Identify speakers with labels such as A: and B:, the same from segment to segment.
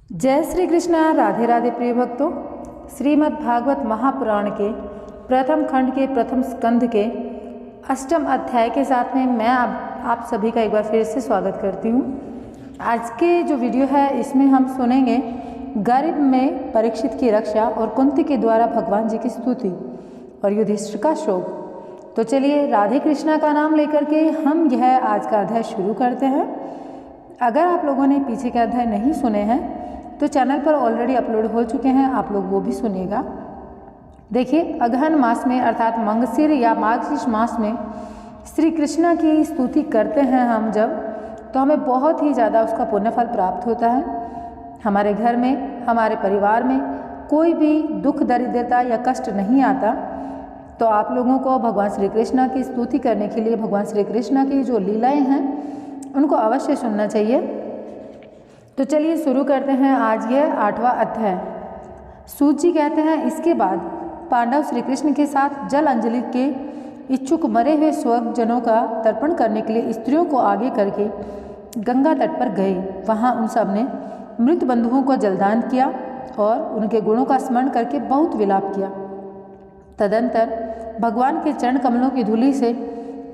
A: जय श्री कृष्णा। राधे राधे प्रिय भक्तों। श्रीमद् भागवत महापुराण के प्रथम खंड के प्रथम स्कंध के अष्टम अध्याय के साथ में मैं आप सभी का एक बार फिर से स्वागत करती हूँ। आज के जो वीडियो है इसमें हम सुनेंगे गर्भ में परीक्षित की रक्षा और कुंती के द्वारा भगवान जी की स्तुति और युधिष्ठिर का शोक। तो चलिए राधे कृष्णा का नाम लेकर के हम यह आज का अध्याय शुरू करते हैं। अगर आप लोगों ने पीछे के अध्याय नहीं सुने हैं तो चैनल पर ऑलरेडी अपलोड हो चुके हैं, आप लोग वो भी सुनिएगा। देखिए, अगहन मास में अर्थात मंगशिर या मार्गशीर्ष मास में श्री कृष्ण की स्तुति करते हैं हम जब, तो हमें बहुत ही ज़्यादा उसका पुण्यफल प्राप्त होता है। हमारे घर में, हमारे परिवार में कोई भी दुख दरिद्रता या कष्ट नहीं आता। तो आप लोगों को भगवान श्री कृष्ण की स्तुति करने के लिए भगवान श्री कृष्ण की जो लीलाएँ हैं उनको अवश्य सुनना चाहिए। तो चलिए शुरू करते हैं आज यह 8वां अध्याय। सूत जी कहते हैं, इसके बाद पांडव श्री कृष्ण के साथ जल अंजलि के इच्छुक मरे हुए स्वजनों का तर्पण करने के लिए स्त्रियों को आगे करके गंगा तट पर गए। वहाँ उन सब ने मृत बंधुओं को जलदान किया और उनके गुणों का स्मरण करके बहुत विलाप किया। तदंतर भगवान के चरण कमलों की धूलि से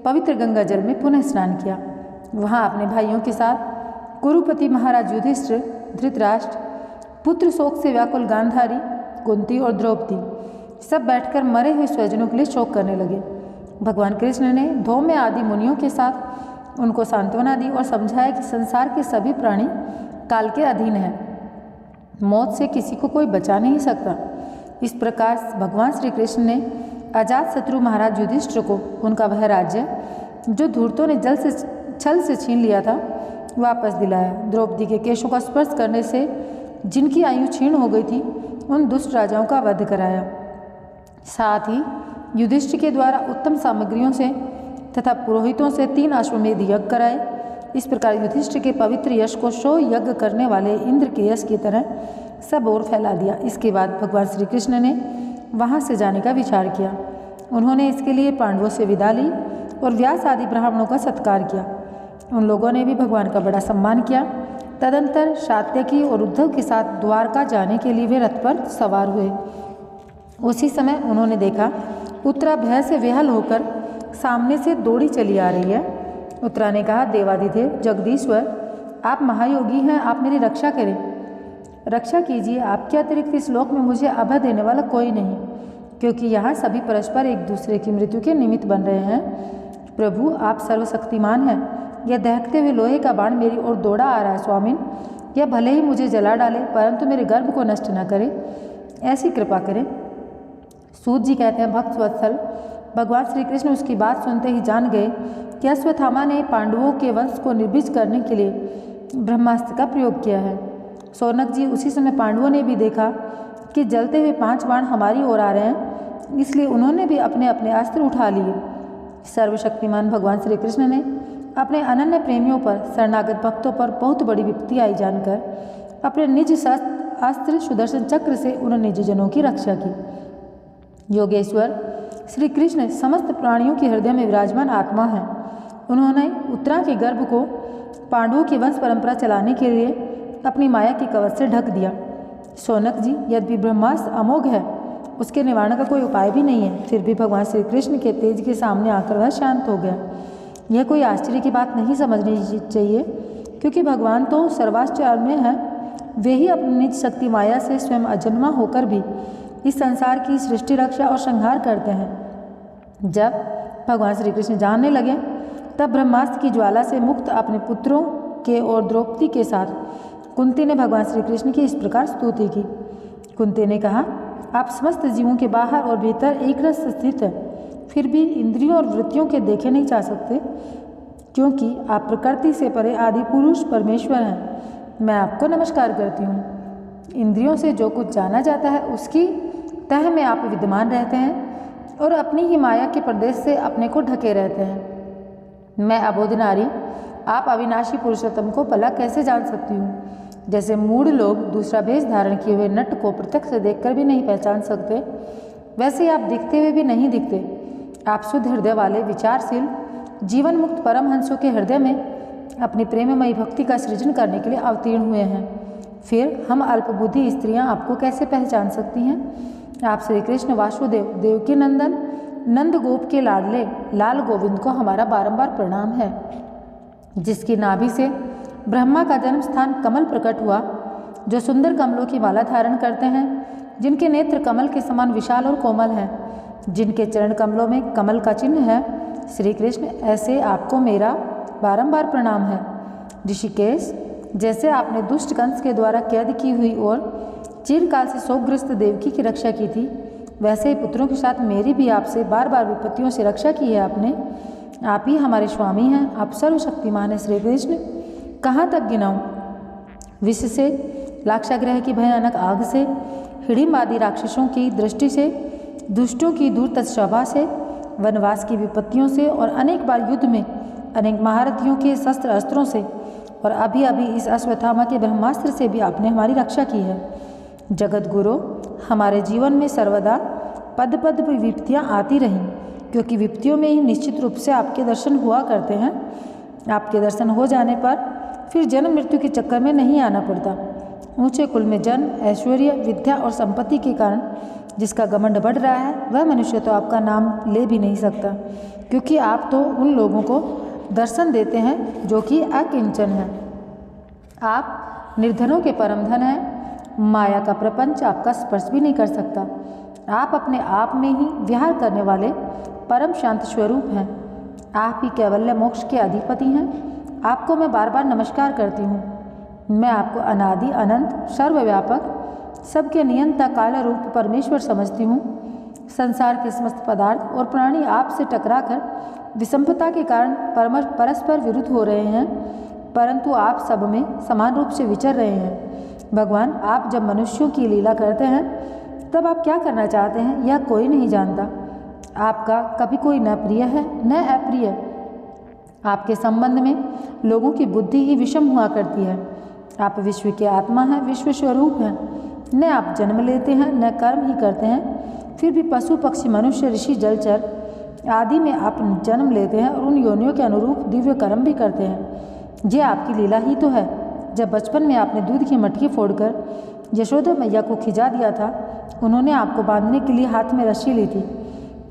A: पवित्र गंगा जल में पुनः स्नान किया। वहाँ अपने भाइयों के साथ कुरुपति महाराज युधिष्ठिर, धृतराष्ट्र, पुत्र शोक से व्याकुल गांधारी, कुंती और द्रौपदी सब बैठकर मरे हुए स्वजनों के लिए शोक करने लगे। भगवान कृष्ण ने धौम्य आदि मुनियों के साथ उनको सांत्वना दी और समझाया कि संसार के सभी प्राणी काल के अधीन हैं, मौत से किसी को कोई बचा नहीं सकता। इस प्रकार भगवान श्री कृष्ण ने अजात शत्रु महाराज युधिष्ठिर को उनका वह राज्य जो धूर्तों ने छल से छीन लिया था वापस दिलाया। द्रौपदी के केशों का स्पर्श करने से जिनकी आयु क्षीण हो गई थी उन दुष्ट राजाओं का वध कराया। साथ ही युधिष्ठिर के द्वारा उत्तम सामग्रियों से तथा पुरोहितों से 3 अश्वमेध यज्ञ कराए। इस प्रकार युधिष्ठिर के पवित्र यश को 100 यज्ञ करने वाले इंद्र के यश की तरह सब ओर फैला दिया। इसके बाद भगवान श्री कृष्ण ने वहाँ से जाने का विचार किया। उन्होंने इसके लिए पांडवों से विदा ली और व्यास आदि ब्राह्मणों का सत्कार किया। उन लोगों ने भी भगवान का बड़ा सम्मान किया। तदंतर सात्यकी और उद्धव के साथ द्वारका जाने के लिए वे रथ पर सवार हुए। उसी समय उन्होंने देखा उत्तरा भय से विह्वल होकर सामने से दौड़ी चली आ रही है। उत्तरा ने कहा, देवाधिदेव जगदीश्वर, आप महायोगी हैं, आप मेरी रक्षा करें, रक्षा कीजिए। आपके अतिरिक्त इस लोक में मुझे अभय देने वाला कोई नहीं, क्योंकि यहाँ सभी परस्पर एक दूसरे की मृत्यु के निमित्त बन रहे हैं। प्रभु, आप सर्वशक्तिमान हैं। यह दहकते हुए लोहे का बाण मेरी ओर दौड़ा आ रहा है। स्वामिन, यह भले ही मुझे जला डाले परंतु मेरे गर्भ को नष्ट न करे, ऐसी कृपा करें। सूत जी कहते हैं, भक्त वत्सल, भगवान श्री कृष्ण उसकी बात सुनते ही जान गए कि अश्वत्थामा ने पांडवों के वंश को निर्बीज करने के लिए ब्रह्मास्त्र का प्रयोग किया है। शौनक जी, उसी समय पांडवों ने भी देखा कि जलते हुए 5 बाण हमारी ओर आ रहे हैं, इसलिए उन्होंने भी अपने अपने अस्त्र उठा लिए। सर्वशक्तिमान भगवान श्री कृष्ण ने अपने अनन्य प्रेमियों पर, शरणागत भक्तों पर बहुत बड़ी विपत्ति आई जानकर अपने निज अस्त्र सुदर्शन चक्र से उन निज जनों की रक्षा की। योगेश्वर श्री कृष्ण समस्त प्राणियों के हृदय में विराजमान आत्मा हैं। उन्होंने उत्तरा के गर्भ को पांडवों की वंश परंपरा चलाने के लिए अपनी माया की कवच से ढक दिया। शौनक जी, यद्यपि ब्रह्मास्त्र अमोघ है, उसके निवारण का कोई उपाय भी नहीं है, फिर भी भगवान श्री कृष्ण के तेज के सामने आकर वह शांत हो गया। यह कोई आश्चर्य की बात नहीं समझनी चाहिए, क्योंकि भगवान तो सर्वाश्चर्य में है। वे ही अपनी निज शक्ति माया से स्वयं अजन्मा होकर भी इस संसार की सृष्टि, रक्षा और संहार करते हैं। जब भगवान श्री कृष्ण जानने लगे तब ब्रह्मास्त्र की ज्वाला से मुक्त अपने पुत्रों के और द्रौपदी के साथ कुंती ने भगवान श्री कृष्ण की इस प्रकार स्तुति की। कुंती ने कहा, आप समस्त जीवों के बाहर और भीतर एक रस स्थित है, फिर भी इंद्रियों और वृत्तियों के देखे नहीं जा सकते, क्योंकि आप प्रकृति से परे आदि पुरुष परमेश्वर हैं। मैं आपको नमस्कार करती हूँ। इंद्रियों से जो कुछ जाना जाता है उसकी तह में आप विद्यमान रहते हैं और अपनी ही माया के प्रदेश से अपने को ढके रहते हैं। मैं अबोध नारी, आप अविनाशी पुरुषोत्तम को भला कैसे जान सकती हूँ। जैसे मूढ़ लोग दूसरा भेष धारण किए हुए नट को प्रत्यक्ष से देखकर भी नहीं पहचान सकते, वैसे आप दिखते हुए भी नहीं दिखते। आप शुद्ध हृदय वाले, विचारशील, जीवन मुक्त परमहंसों के हृदय में अपनी प्रेममयी भक्ति का सृजन करने के लिए अवतीर्ण हुए हैं। फिर हम अल्पबुद्धि स्त्रियां आपको कैसे पहचान सकती हैं। आप श्री कृष्ण वासुदेव देवकी नंदन नंद गोप के लाडले लाल गोविंद को हमारा बारंबार प्रणाम है, जिसकी नाभि से ब्रह्मा का जन्म स्थान कमल प्रकट हुआ, जो सुंदर कमलों की माला धारण करते हैं, जिनके नेत्र कमल के समान विशाल और कोमल हैं, जिनके चरण कमलों में कमल का चिन्ह है। श्री कृष्ण, ऐसे आपको मेरा बारंबार प्रणाम है। ऋषिकेश, जैसे आपने दुष्ट कंस के द्वारा कैद की हुई और चिरकाल से शोकग्रस्त देवकी की रक्षा की थी, वैसे ही पुत्रों के साथ मेरी भी आपसे बार बार विपत्तियों से रक्षा की है आपने। आप ही हमारे स्वामी हैं, आप सर्वशक्तिमान हैं। श्री कृष्ण, कहाँ तक गिनाऊं? विष से, लाक्षागृह की भयानक आग से, हिडिंब आदि राक्षसों की दृष्टि से, दुष्टों की दूर तत्सभा से, वनवास की विपत्तियों से और अनेक बार युद्ध में अनेक महारथियों के शस्त्र अस्त्रों से, और अभी अभी इस अश्वत्थामा के ब्रह्मास्त्र से भी आपने हमारी रक्षा की है। जगत गुरु, हमारे जीवन में सर्वदा पद पद पर विपत्तियाँ आती रहीं, क्योंकि विपत्तियों में ही निश्चित रूप से आपके दर्शन हुआ करते हैं। आपके दर्शन हो जाने पर फिर जन्म मृत्यु के चक्कर में नहीं आना पड़ता। ऊंचे कुल में जन्म, ऐश्वर्य, विद्या और संपत्ति के कारण जिसका घमंड बढ़ रहा है, वह मनुष्य तो आपका नाम ले भी नहीं सकता, क्योंकि आप तो उन लोगों को दर्शन देते हैं जो कि अकिंचन है। आप निर्धनों के परम धन हैं। माया का प्रपंच आपका स्पर्श भी नहीं कर सकता। आप अपने आप में ही विहार करने वाले परम शांत स्वरूप हैं। आप ही कैवल्य मोक्ष के अधिपति हैं। आपको मैं बार बार नमस्कार करती हूँ। मैं आपको अनादि अनंत सर्वव्यापक सबके नियंता काल रूप परमेश्वर समझती हूँ। संसार के समस्त पदार्थ और प्राणी आपसे टकराकर विषमता के कारण परस्पर विरुद्ध हो रहे हैं, परंतु आप सब में समान रूप से विचर रहे हैं। भगवान, आप जब मनुष्यों की लीला करते हैं तब आप क्या करना चाहते हैं, यह कोई नहीं जानता। आपका कभी कोई न प्रिय है न अप्रिय। आपके संबंध में लोगों की बुद्धि ही विषम हुआ करती है। आप विश्व के आत्मा हैं, विश्व स्वरूप हैं। न आप जन्म लेते हैं न कर्म ही करते हैं, फिर भी पशु पक्षी मनुष्य ऋषि जलचर आदि में आप जन्म लेते हैं और उन योनियों के अनुरूप दिव्य कर्म भी करते हैं। ये आपकी लीला ही तो है। जब बचपन में आपने दूध की मटकी फोड़कर यशोदा मैया को खिजा दिया था, उन्होंने आपको बांधने के लिए हाथ में रस्सी ली थी,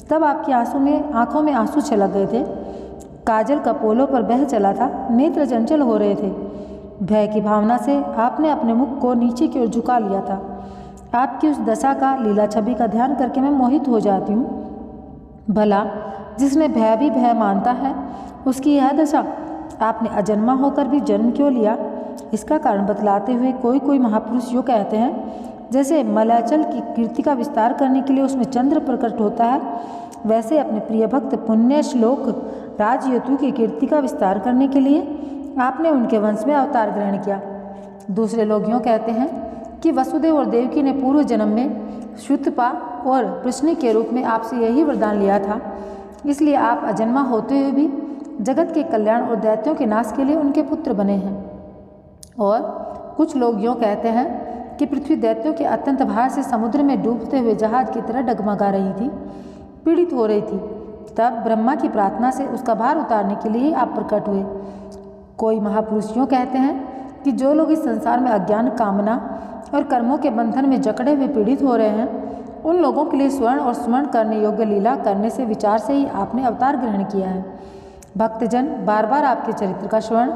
A: तब आपकी आंखों में आंसू छलक गए थे। काजल का पोलों पर बह चला था, नेत्र चंचल हो रहे थे। भय की भावना से आपने अपने मुख को नीचे की ओर झुका लिया था। आपकी उस दशा का लीला छवि का ध्यान करके मैं मोहित हो जाती हूँ। भला जिसने भय भी भय मानता है, उसकी यह दशा। आपने अजन्मा होकर भी जन्म क्यों लिया, इसका कारण बतलाते हुए कोई महापुरुष यूँ कहते हैं, जैसे मलयाचल की कीर्ति का विस्तार करने के लिए उसमें चंद्र प्रकट होता है, वैसे अपने प्रिय भक्त पुण्य श्लोक राजयतु की कीर्ति का विस्तार करने के लिए आपने उनके वंश में अवतार ग्रहण किया। दूसरे लोग यूँ कहते हैं कि वसुदेव और देवकी ने पूर्व जन्म में शुतपा और प्रश्नि के रूप में आपसे यही वरदान लिया था, इसलिए आप अजन्मा होते हुए भी जगत के कल्याण और दैत्यों के नाश के लिए उनके पुत्र बने हैं। और कुछ लोग यूँ कहते हैं कि पृथ्वी दैत्यों के अत्यंत भार से समुद्र में डूबते हुए जहाज की तरह डगमगा रही थी, पीड़ित हो रही थी। तब ब्रह्मा की प्रार्थना से उसका भार उतारने के लिए आप प्रकट हुए। कोई महापुरुष यूँ कहते हैं कि जो लोग इस संसार में अज्ञान, कामना और कर्मों के बंधन में जकड़े हुए पीड़ित हो रहे हैं, उन लोगों के लिए स्वर्ण और स्मरण करने योग्य लीला करने से विचार से ही आपने अवतार ग्रहण किया है। भक्तजन बार बार आपके चरित्र का श्रवण,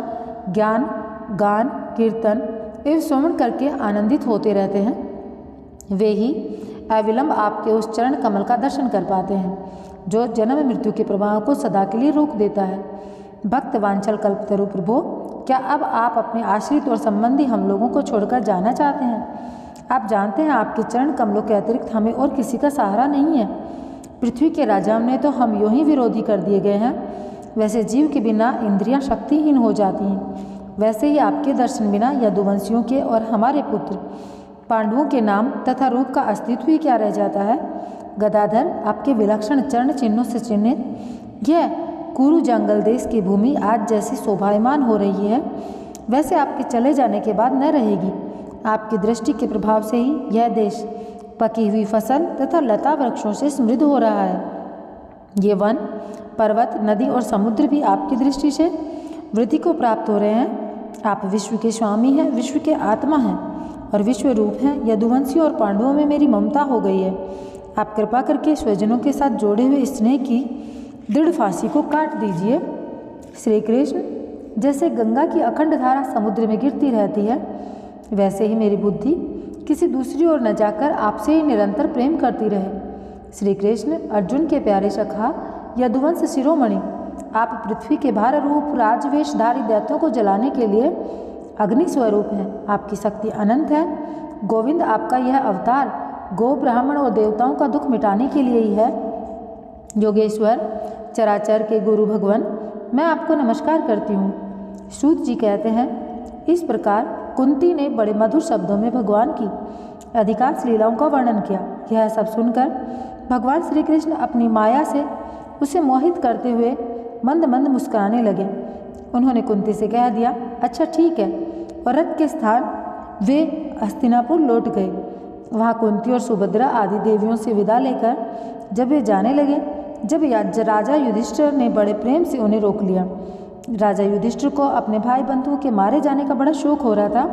A: ज्ञान, गान, कीर्तन एवं श्रवण करके आनंदित होते रहते हैं। वे ही अविलंब आपके उस चरण कमल का दर्शन कर पाते हैं, जो जन्म मृत्यु के प्रवाह को सदा के लिए रोक देता है। भक्त वांछल कल्पतरु प्रभो, क्या अब आप अपने आश्रित और संबंधी हम लोगों को छोड़कर जाना चाहते हैं? आप जानते हैं आपके चरण कमलों के अतिरिक्त हमें और किसी का सहारा नहीं है। पृथ्वी के राजाओं ने तो हम यूँ ही विरोधी कर दिए गए हैं। वैसे जीव के बिना इंद्रियां शक्तिहीन हो जाती हैं, वैसे ही आपके दर्शन बिना यदुवंशियों के और हमारे पुत्र पांडवों के नाम तथा रूप का अस्तित्व ही क्या रह जाता है। गदाधर, आपके विलक्षण चरण चिन्हों से चिन्हित यह कुरु जंगल देश की भूमि आज जैसी शोभायमान हो रही है, वैसे आपके चले जाने के बाद न रहेगी। आपकी दृष्टि के प्रभाव से ही यह देश पकी हुई फसल तथा लता वृक्षों से समृद्ध हो रहा है। ये वन, पर्वत, नदी और समुद्र भी आपकी दृष्टि से वृद्धि को प्राप्त हो रहे हैं। आप विश्व के स्वामी हैं, विश्व के आत्मा हैं। और विश्व रूप हैं। यदुवंशियों और पांडवों में मेरी ममता हो गई है। आप कृपा करके स्वजनों के साथ जोड़े हुए स्नेह की दृढ़ फांसी को काट दीजिए। श्री कृष्ण, जैसे गंगा की अखंड धारा समुद्र में गिरती रहती है, वैसे ही मेरी बुद्धि किसी दूसरी ओर न जाकर आपसे ही निरंतर प्रेम करती रहे। श्री कृष्ण, अर्जुन के प्यारे सखा यदुवंश शिरोमणि, आप पृथ्वी के भार रूप राजवेशधारी दैत्यों को जलाने के लिए अग्नि स्वरूप हैं। आपकी शक्ति अनंत है। गोविंद, आपका यह अवतार गो ब्राह्मण और देवताओं का दुख मिटाने के लिए ही है। योगेश्वर, चराचर के गुरु भगवान, मैं आपको नमस्कार करती हूँ। सूत जी कहते हैं, इस प्रकार कुंती ने बड़े मधुर शब्दों में भगवान की अधिकांश लीलाओं का वर्णन किया। यह सब सुनकर भगवान श्री कृष्ण अपनी माया से उसे मोहित करते हुए मंद मंद मुस्कुराने लगे। उन्होंने कुंती से कह दिया, अच्छा ठीक है, और रथ के स्थान वे हस्तिनापुर लौट गए। वहाँ कुंती और सुभद्रा आदि देवियों से विदा लेकर जब वे जाने लगे, जब राजा युधिष्ठिर ने बड़े प्रेम से उन्हें रोक लिया। राजा युधिष्ठिर को अपने भाई बंधुओं के मारे जाने का बड़ा शौक हो रहा था।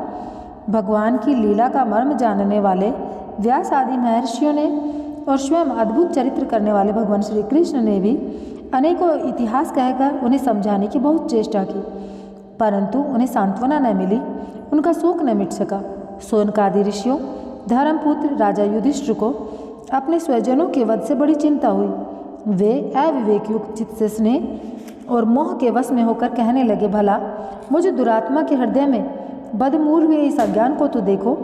A: भगवान की लीला का मर्म जानने वाले व्यास आदि महर्षियों ने और स्वयं अद्भुत चरित्र करने वाले भगवान श्री कृष्ण ने भी अनेकों इतिहास कहकर उन्हें समझाने की बहुत चेष्टा की, परंतु उन्हें सांत्वना न मिली, उनका शोक न मिट सका। सोनकादि ऋषियों धर्मपुत्र राजा युधिष्ठिर को अपने स्वजनों के वध से बड़ी चिंता हुई। वे अविवेक युक्त चित्त से स्नेह और मोह के वश में होकर कहने लगे, भला मुझे दुरात्मा के हृदय में बदमूल हुए इस अज्ञान को तो देखो।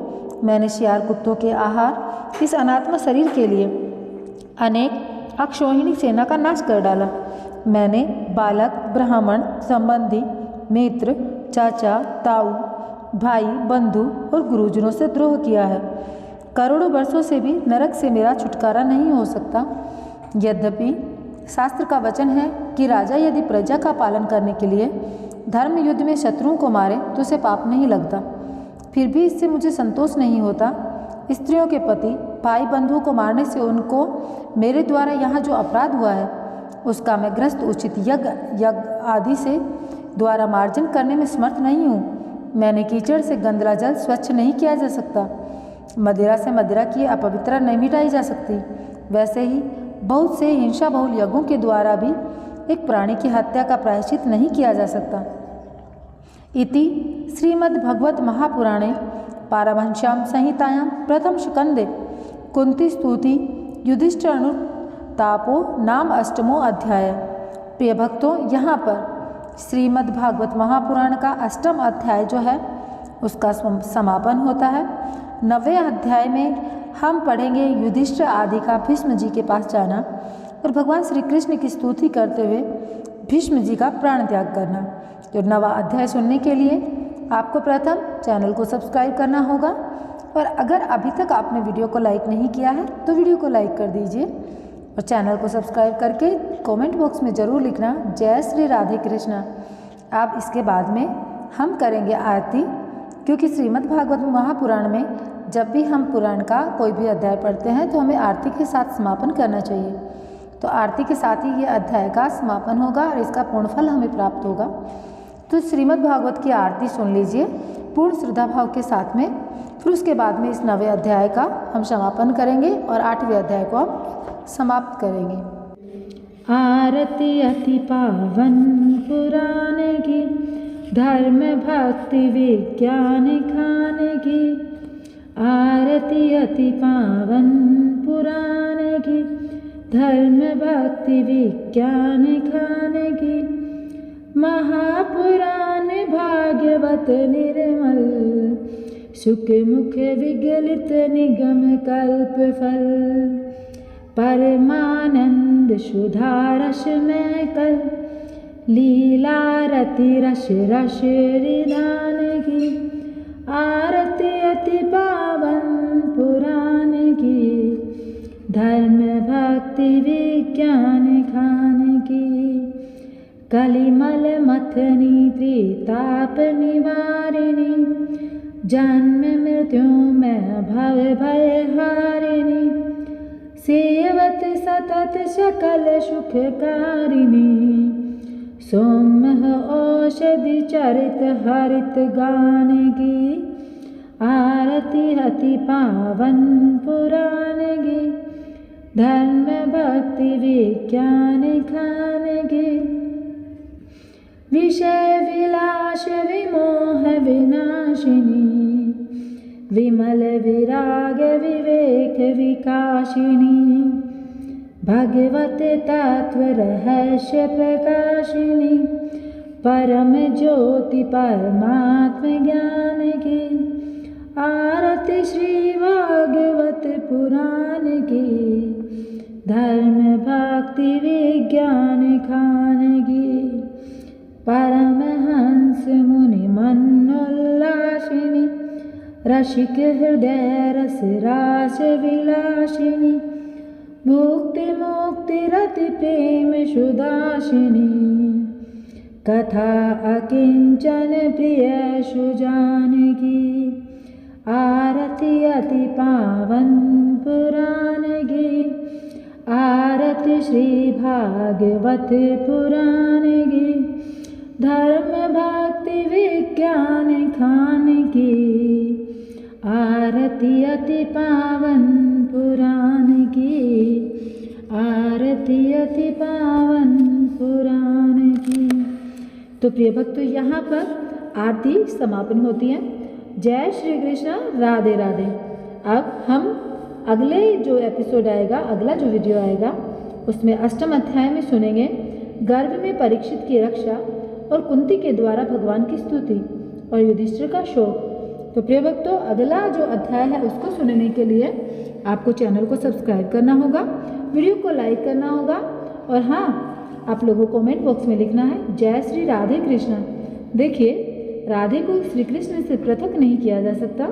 A: मैंने शियार कुत्तों के आहार इस अनात्मा शरीर के लिए अनेक अक्षोहिणी सेना का नाश कर डाला। मैंने बालक, ब्राह्मण, संबंधी, मित्र, चाचा, ताऊ, भाई, बंधु और गुरुजनों से द्रोह किया है। करोड़ों वर्षों से भी नरक से मेरा छुटकारा नहीं हो सकता। यद्यपि शास्त्र का वचन है कि राजा यदि प्रजा का पालन करने के लिए धर्म युद्ध में शत्रुओं को मारे तो उसे पाप नहीं लगता, फिर भी इससे मुझे संतोष नहीं होता। स्त्रियों के पति, भाई बंधुओं को मारने से उनको मेरे द्वारा यहाँ जो अपराध हुआ है उसका मैं ग्रस्त उचित यज्ञ आदि से द्वारा मार्जन करने में समर्थ नहीं हूँ। मैंने कीचड़ से गंदला जल स्वच्छ नहीं किया जा सकता, मदिरा से मदिरा की अपवित्रता नहीं मिटाई जा सकती। वैसे ही बहुत से हिंसा बहुल यज्ञों के द्वारा भी एक प्राणी की हत्या का प्रायश्चित नहीं किया जा सकता। इति श्रीमद्भगवत महापुराणे पारमहंस्यां संहितायां प्रथम स्कंदे कुंती स्तुति युधिष्ठिर अनुतापो नाम 8वां अध्याय। प्रिय भक्तों, यहाँ पर श्रीमद्भागवत महापुराण का 8वां अध्याय जो है उसका समापन होता है। 9वें अध्याय में हम पढ़ेंगे युधिष्ठिर आदि का भीष्म जी के पास जाना और भगवान श्री कृष्ण की स्तुति करते हुए भीष्म जी का प्राण त्याग करना। तो 9वां अध्याय सुनने के लिए आपको प्रथम चैनल को सब्सक्राइब करना होगा, और अगर अभी तक आपने वीडियो को लाइक नहीं किया है तो वीडियो को लाइक कर दीजिए और चैनल को सब्सक्राइब करके कमेंट बॉक्स में ज़रूर लिखना जय श्री राधे कृष्णा। अब इसके बाद में हम करेंगे आरती, क्योंकि श्रीमद्भागवत महापुराण में जब भी हम पुराण का कोई भी अध्याय पढ़ते हैं तो हमें आरती के साथ समापन करना चाहिए। तो आरती के साथ ही ये अध्याय का समापन होगा और इसका पूर्ण फल हमें प्राप्त होगा। तो श्रीमद्भागवत की आरती सुन लीजिए पूर्ण श्रद्धा भाव के साथ में, फिर उसके बाद में इस 9वें अध्याय का हम समापन करेंगे और 8वें अध्याय को हम समाप्त करेंगे।
B: आरती अति पावन पुराण की, धर्म भक्ति विज्ञान खान की। आरती अति पावन पुराण की, धर्म भक्ति विज्ञान खान की। महापुराण भागवत निर्मल, सुख मुख विगलित निगम कल्प फल। परमानंद सुधा रस में कल, लीला रति रस रस रिधान की। आरती अति पावन पुराण की, धर्म भक्ति विज्ञान खान की। कलिमल मथनी त्रिताप निवारिणी, जन्म मृत्यु में भव भय हारिणी। सेवत सतत सकल सुखकारिणी, सोम्य औषधि चरित हरित गान की। आरती अति पावन पुराण गे, धर्म भक्ति विज्ञान खान गे। विषय विलास विमोह विनाशिनी, विमल विराग विवेक विकासिनी, भगवत तत्व रहस्य प्रकाशिनी, परम ज्योति परमात्म ज्ञान की। आरती श्री भागवत पुराण की, धर्म भक्ति विज्ञान खान की। परमहंस मुनि मनोल्लासिनी, रसिक हृदय रस रास विलासिनी, मुक्ति मुक्ति रति प्रेम सुदासिनी, कथा अकिंचन प्रिय सुजानकी। आरती अति पावन पुराण गे, आरती श्री भागवत पुराण गे, धर्म भक्ति विज्ञान खान की। आरती अति पावन पुराण की, आरती अति पावन पुराण की। तो प्रिय भक्तों, यहाँ पर आरती समापन होती है। जय श्री कृष्ण, राधे राधे। अब हम अगले जो एपिसोड आएगा, अगला जो वीडियो आएगा, उसमें अष्टम अध्याय में सुनेंगे गर्भ में परीक्षित की रक्षा और कुंती के द्वारा भगवान की स्तुति और युधिष्ठिर का शोक। तो प्रिय भक्तों, अगला जो अध्याय है उसको सुनने के लिए आपको चैनल को सब्सक्राइब करना होगा, वीडियो को लाइक करना होगा, और हाँ, आप लोगों को कमेंट बॉक्स में लिखना है जय श्री राधे कृष्ण। देखिए, राधे को श्री कृष्ण से पृथक नहीं किया जा सकता।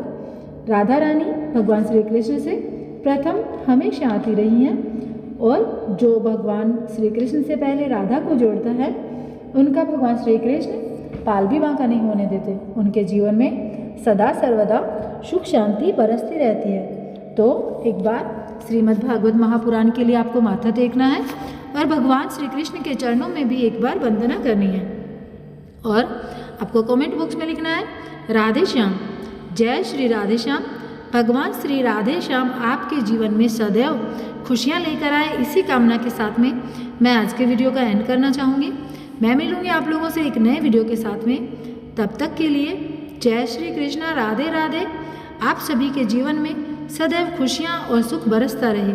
B: राधा रानी भगवान श्री कृष्ण से प्रथम हमेशा आती रही हैं, और जो भगवान श्री कृष्ण से पहले राधा को जोड़ता है, उनका भगवान श्री कृष्ण पाल भी बांका नहीं होने देते। उनके जीवन में सदा सर्वदा सुख शांति बरसती रहती है। तो एक बार श्रीमद् भागवत महापुराण के लिए आपको माथा टेकना है और भगवान श्री कृष्ण के चरणों में भी एक बार वंदना करनी है, और आपको कमेंट बॉक्स में लिखना है राधे श्याम, जय श्री राधे श्याम। भगवान श्री राधे श्याम आपके जीवन में सदैव खुशियाँ लेकर आए, इसी कामना के साथ में मैं आज के वीडियो का एंड करना चाहूँगी। मैं मिलूँगी आप लोगों से एक नए वीडियो के साथ में। तब तक के लिए जय श्री कृष्णा, राधे राधे। आप सभी के जीवन में सदैव खुशियाँ और सुख बरसता रहे।